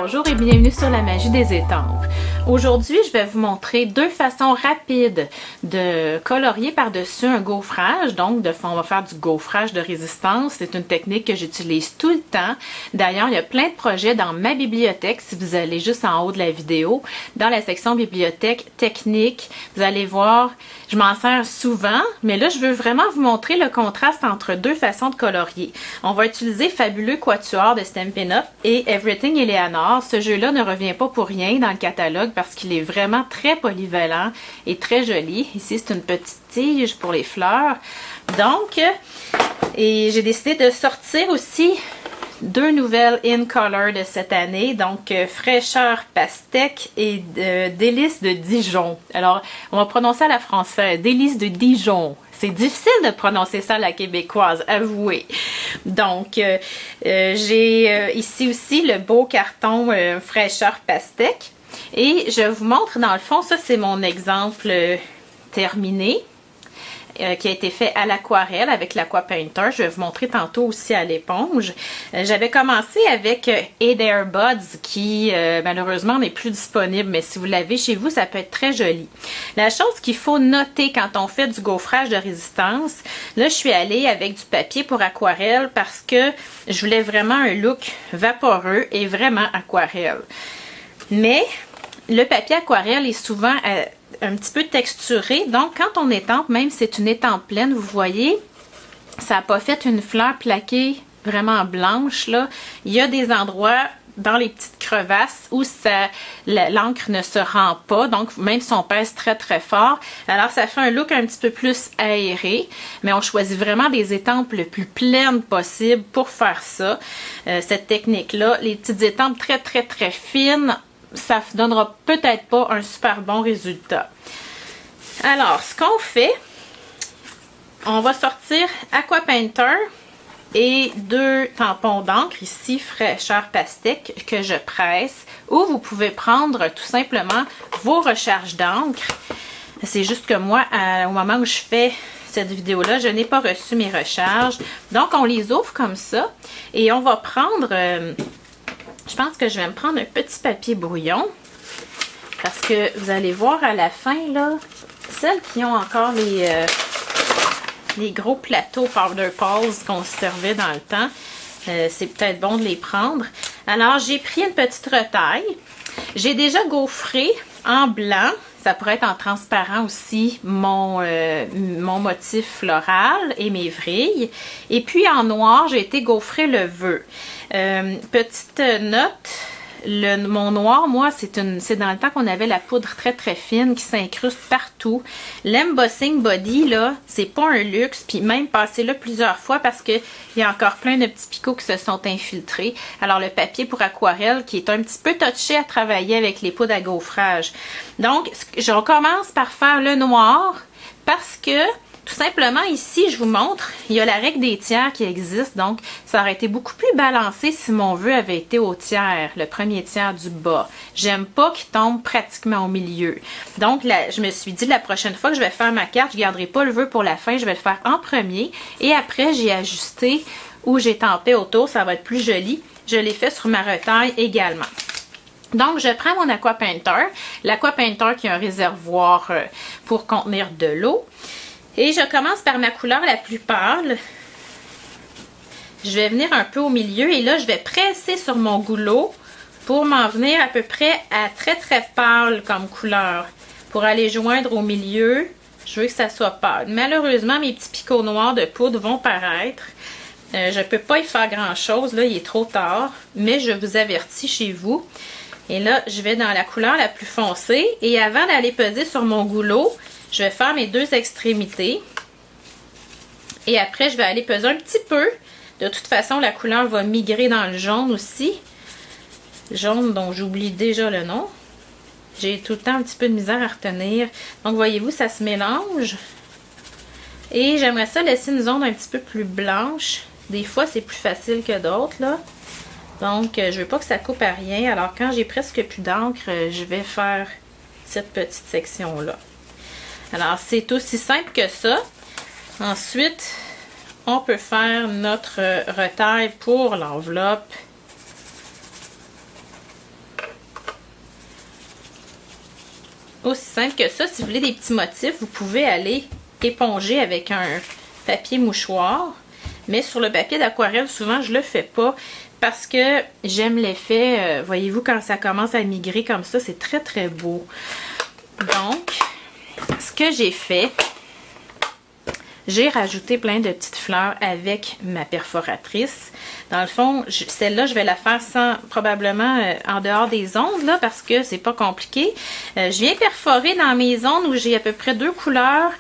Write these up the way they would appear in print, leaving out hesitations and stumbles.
Bonjour et bienvenue sur la magie des étampes. Aujourd'hui, je vais vous montrer deux façons rapides de colorier par-dessus un gaufrage. Donc, on va faire du gaufrage de résistance. C'est une technique que j'utilise tout le temps. D'ailleurs, il y a plein de projets dans ma bibliothèque. Si vous allez juste en haut de la vidéo, dans la section bibliothèque technique, vous allez voir, je m'en sers souvent. Mais là, je veux vraiment vous montrer le contraste entre deux façons de colorier. On va utiliser Fabuleux Quatuor de Stampin' Up et Everything Eleanor. Ce jeu-là ne revient pas pour rien dans le catalogue parce qu'il est vraiment très polyvalent et très joli. Ici, c'est une petite tige pour les fleurs. Donc, et j'ai décidé de sortir aussi deux nouvelles in color de cette année, donc Fraîcheur Pastèque et Délices de Dijon. Alors, on va prononcer à la française, Délices de Dijon. C'est difficile de prononcer ça à la québécoise, avouez. Donc, j'ai ici aussi le beau carton Fraîcheur Pastèque. Et je vous montre, dans le fond, ça c'est mon exemple terminé. Qui a été fait à l'aquarelle avec l'Aqua-Painter. Je vais vous montrer tantôt aussi à l'éponge. J'avais commencé avec Aid Air Buds qui malheureusement n'est plus disponible, mais si vous l'avez chez vous, ça peut être très joli. La chose qu'il faut noter quand on fait du gaufrage de résistance, là je suis allée avec du papier pour aquarelle parce que je voulais vraiment un look vaporeux et vraiment aquarelle. Mais le papier aquarelle est souvent un petit peu texturé, donc quand on étampe, même si c'est une étampe pleine, vous voyez, ça n'a pas fait une fleur plaquée vraiment blanche, là. Il y a des endroits dans les petites crevasses où l'encre ne se rend pas, donc même si on pèse très très fort, alors ça fait un look un petit peu plus aéré, mais on choisit vraiment des étampes le plus pleines possible pour faire ça, cette technique-là. Les petites étampes très très très fines, ça ne donnera peut-être pas un super bon résultat. Alors, ce qu'on fait, on va sortir Aqua-Painter et deux tampons d'encre, ici Fraîcheur Pastèque, que je presse, ou vous pouvez prendre tout simplement vos recharges d'encre. C'est juste que moi, au moment où je fais cette vidéo-là, je n'ai pas reçu mes recharges. Donc, on les ouvre comme ça et on va prendre... je pense que je vais me prendre un petit papier brouillon parce que vous allez voir à la fin, là, celles qui ont encore les gros plateaux Powder Paws qu'on se servait dans le temps, c'est peut-être bon de les prendre. Alors, j'ai pris une petite retaille. J'ai déjà gaufré en blanc. Ça pourrait être en transparent aussi mon motif floral et mes vrilles. Et puis en noir, j'ai été gaufrer le vœu. Petite note, mon noir, moi, c'est dans le temps qu'on avait la poudre très très fine qui s'incruste partout. L'embossing body, là, c'est pas un luxe. Puis même passer là plusieurs fois parce qu'il y a encore plein de petits picots qui se sont infiltrés. Alors le papier pour aquarelle qui est un petit peu touché à travailler avec les poudres à gaufrage. Donc, je recommence par faire le noir parce que tout simplement, ici, je vous montre, il y a la règle des tiers qui existe, donc ça aurait été beaucoup plus balancé si mon vœu avait été au tiers, le premier tiers du bas. J'aime pas qu'il tombe pratiquement au milieu. Donc, là, je me suis dit, la prochaine fois que je vais faire ma carte, je ne garderai pas le vœu pour la fin, je vais le faire en premier. Et après, j'ai ajusté où j'ai tempé autour, ça va être plus joli. Je l'ai fait sur ma retaille également. Donc, je prends mon Aqua-Painter, l'Aqua-Painter qui a un réservoir pour contenir de l'eau. Et je commence par ma couleur la plus pâle. Je vais venir un peu au milieu et là, je vais presser sur mon goulot pour m'en venir à peu près à très très pâle comme couleur. Pour aller joindre au milieu, je veux que ça soit pâle. Malheureusement, mes petits picots noirs de poudre vont paraître. Je ne peux pas y faire grand chose, là, il est trop tard. Mais je vous avertis chez vous. Et là, je vais dans la couleur la plus foncée. Et avant d'aller peser sur mon goulot, je vais faire mes deux extrémités. Et après, je vais aller peser un petit peu. De toute façon, la couleur va migrer dans le jaune aussi. Jaune dont j'oublie déjà le nom. J'ai tout le temps un petit peu de misère à retenir. Donc, voyez-vous, ça se mélange. Et j'aimerais ça laisser une zone un petit peu plus blanche. Des fois, c'est plus facile que d'autres, là. Donc, je ne veux pas que ça coupe à rien. Alors, quand j'ai presque plus d'encre, je vais faire cette petite section-là. Alors, c'est aussi simple que ça. Ensuite, on peut faire notre retaille pour l'enveloppe. Aussi simple que ça. Si vous voulez des petits motifs, vous pouvez aller éponger avec un papier mouchoir. Mais sur le papier d'aquarelle, souvent, je le fais pas parce que j'aime l'effet. Voyez-vous, quand ça commence à migrer comme ça, c'est très, très beau. Donc, ce que j'ai fait, j'ai rajouté plein de petites fleurs avec ma perforatrice. Dans le fond, celle-là, je vais la faire sans, probablement en dehors des ondes, là, parce que c'est pas compliqué. Je viens perforer dans mes zones où j'ai à peu près 2 couleurs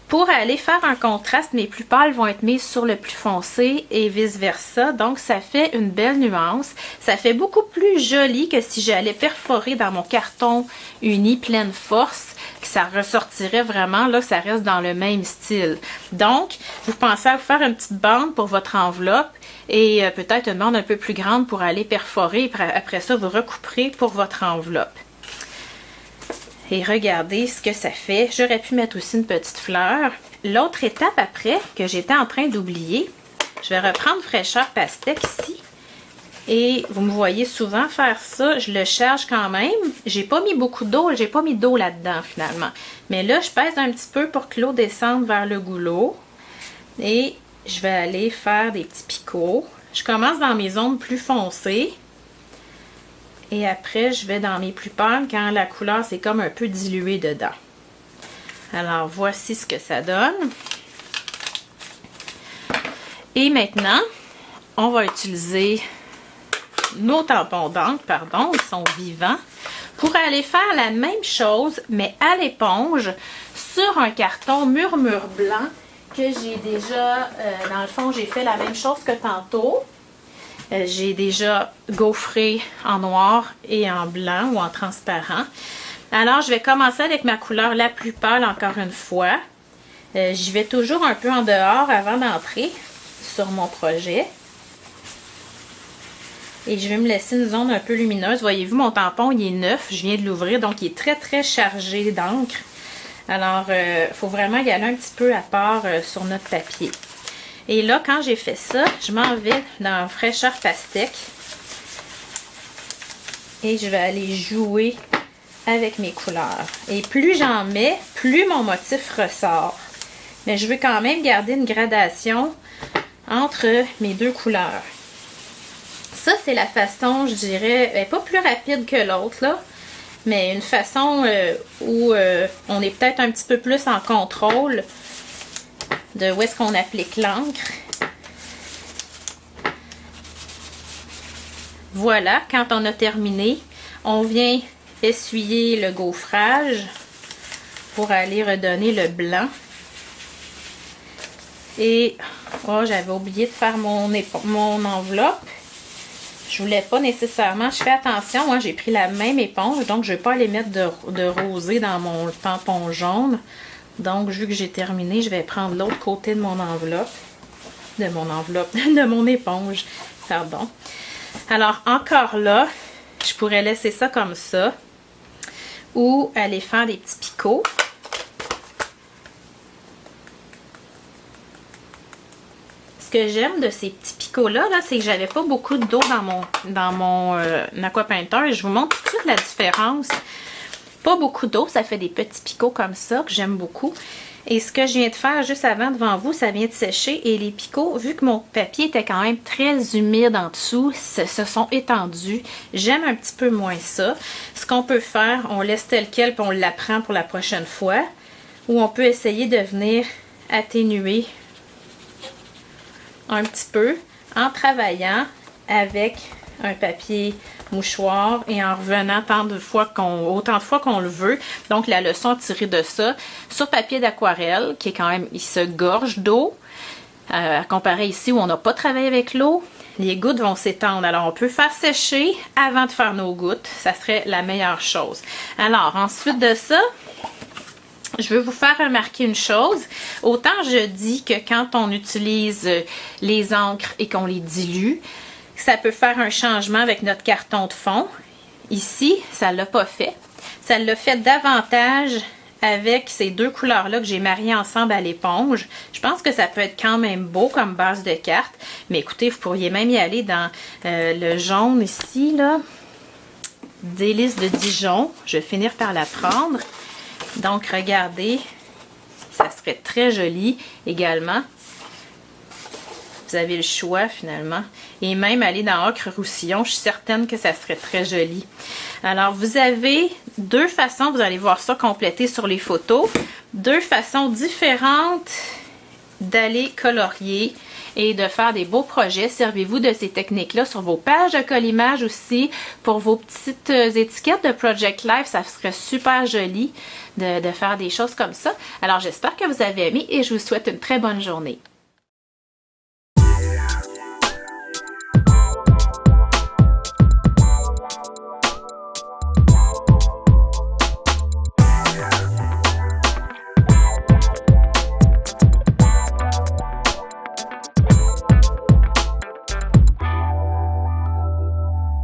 pour aller faire un contraste. Mes plus pâles vont être mises sur le plus foncé et vice-versa. Donc, ça fait une belle nuance. Ça fait beaucoup plus joli que si j'allais perforer dans mon carton uni pleine force. Ça ressortirait vraiment, là, ça reste dans le même style. Donc, vous pensez à vous faire une petite bande pour votre enveloppe et peut-être une bande un peu plus grande pour aller perforer. Après ça, vous recouperez pour votre enveloppe. Et regardez ce que ça fait. J'aurais pu mettre aussi une petite fleur. L'autre étape après, que j'étais en train d'oublier, je vais reprendre Fraîcheur Pastèque ici. Et vous me voyez souvent faire ça, je le charge quand même. J'ai pas mis beaucoup d'eau, j'ai pas mis d'eau là-dedans finalement. Mais là, je pèse un petit peu pour que l'eau descende vers le goulot. Et je vais aller faire des petits picots. Je commence dans mes zones plus foncées. Et après, je vais dans mes plus pâles quand la couleur s'est comme un peu diluée dedans. Alors, voici ce que ça donne. Et maintenant, on va utiliser nos tampons d'encre, pardon, ils sont vivants, pour aller faire la même chose, mais à l'éponge, sur un carton murmure blanc que j'ai déjà, dans le fond, j'ai fait la même chose que tantôt. J'ai déjà gaufré en noir et en blanc ou en transparent. Alors, je vais commencer avec ma couleur la plus pâle encore une fois. J'y vais toujours un peu en dehors avant d'entrer sur mon projet. Et je vais me laisser une zone un peu lumineuse. Voyez-vous, mon tampon, il est neuf. Je viens de l'ouvrir, donc il est très, très chargé d'encre. Alors, il faut vraiment y aller un petit peu à part sur notre papier. Et là, quand j'ai fait ça, je m'en vais dans Fraîcheur Pastèque. Et je vais aller jouer avec mes couleurs. Et plus j'en mets, plus mon motif ressort. Mais je veux quand même garder une gradation entre mes 2 couleurs. Ça, c'est la façon, je dirais, pas plus rapide que l'autre, là, mais une façon où on est peut-être un petit peu plus en contrôle de où est-ce qu'on applique l'encre. Voilà, quand on a terminé, on vient essuyer le gaufrage pour aller redonner le blanc. Et, oh, j'avais oublié de faire mon enveloppe. Je voulais pas nécessairement, je fais attention, hein, j'ai pris la même éponge, donc je ne vais pas aller mettre de rosé dans mon tampon jaune. Donc, vu que j'ai terminé, je vais prendre l'autre côté de mon enveloppe, de mon éponge, pardon. Alors, encore là, je pourrais laisser ça comme ça, ou aller faire des petits picots. Ce que j'aime de ces petits picots-là, c'est que j'avais pas beaucoup d'eau dans mon aquapainter. Je vous montre tout de suite la différence. Pas beaucoup d'eau, ça fait des petits picots comme ça que j'aime beaucoup. Et ce que je viens de faire juste avant devant vous, ça vient de sécher. Et les picots, vu que mon papier était quand même très humide en dessous, se sont étendus. J'aime un petit peu moins ça. Ce qu'on peut faire, on laisse tel quel puis on l'apprend pour la prochaine fois. Ou on peut essayer de venir atténuer un petit peu en travaillant avec un papier mouchoir et en revenant autant de fois qu'on le veut. Donc la leçon tirée de ça, sur papier d'aquarelle qui est quand même, il se gorge d'eau, à comparer ici où on n'a pas travaillé avec l'eau, les gouttes vont s'étendre. Alors on peut faire sécher avant de faire nos gouttes, ça serait la meilleure chose. Alors ensuite de ça, je veux vous faire remarquer une chose. Autant je dis que quand on utilise les encres et qu'on les dilue, ça peut faire un changement avec notre carton de fond. Ici, ça ne l'a pas fait. Ça l'a fait davantage avec ces 2 couleurs-là que j'ai mariées ensemble à l'éponge. Je pense que ça peut être quand même beau comme base de carte. Mais écoutez, vous pourriez même y aller dans le jaune ici, là. Délice de Dijon. Je vais finir par la prendre. Donc, regardez, ça serait très joli également. Vous avez le choix finalement. Et même aller dans Ocre Roussillon, je suis certaine que ça serait très joli. Alors, vous avez deux façons, vous allez voir ça complété sur les photos, deux façons différentes d'aller colorier et de faire des beaux projets. Servez-vous de ces techniques-là sur vos pages de collimage aussi. Pour vos petites étiquettes de Project Life, ça serait super joli de faire des choses comme ça. Alors, j'espère que vous avez aimé et je vous souhaite une très bonne journée.